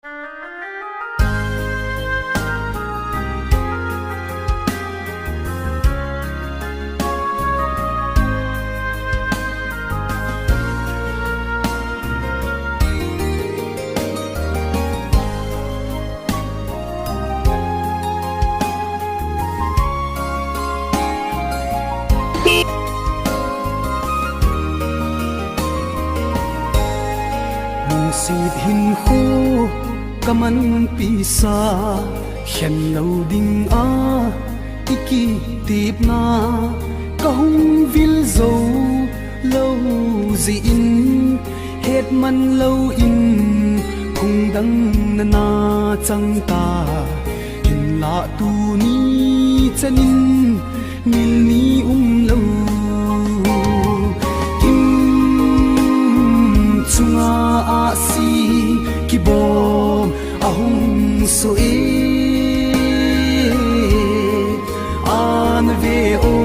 Xịt hình khô cầm ăn pisa khen lâu đinh a iki tiếp na kahung vil dâu lâu gì in hết man lâu in cùng đăng na na chẳng ta in la tu ni chân in mil ni lâu chunga a si ki bom ahung so an ve o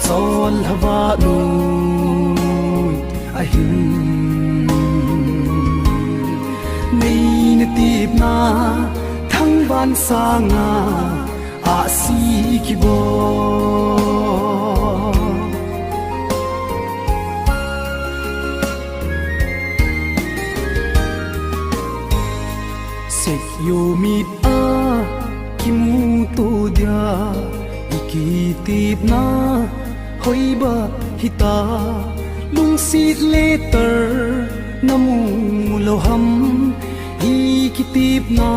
chol hawa nu a hin nei na tip na thang ban sa nga a si ki bom yo mit a kimu to dia ikitip na hoi ba hita lung sit later namu loham ikitip na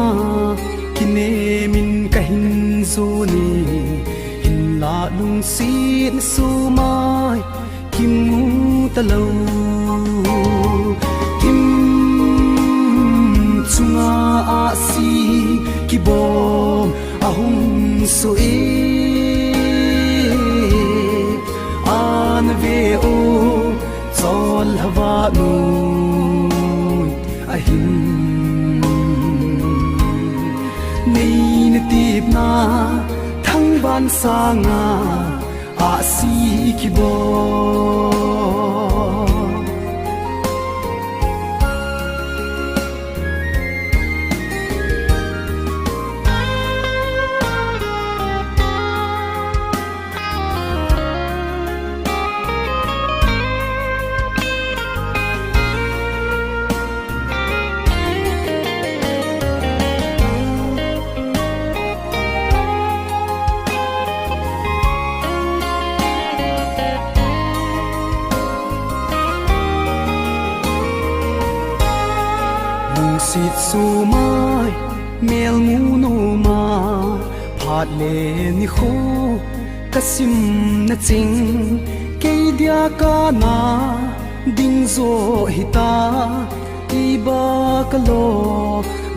kine min kahin zoni hin la lung sit su mai kimu talo chunga a si ki bom ahung so an ve o chol hawa nu a hin nei na tip na thang ban sa nga a si ki bom sit su mai mel ngu no ma phat le ni kho kasim na ching ke dia ka na ding zo hita iba kalo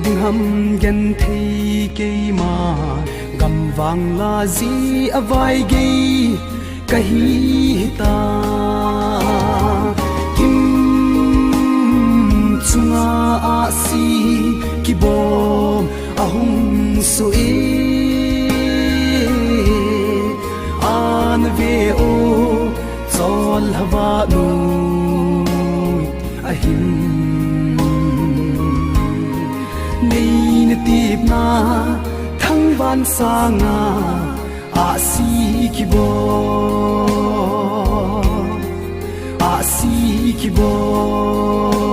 ding ham gen thei ke ma gam wang la zi avai ge kahi hita chunga a si ki bom ahung so an ve o chol hawa nu a hin nei na tip na thang ban sa nga a si ki bom a si ki bom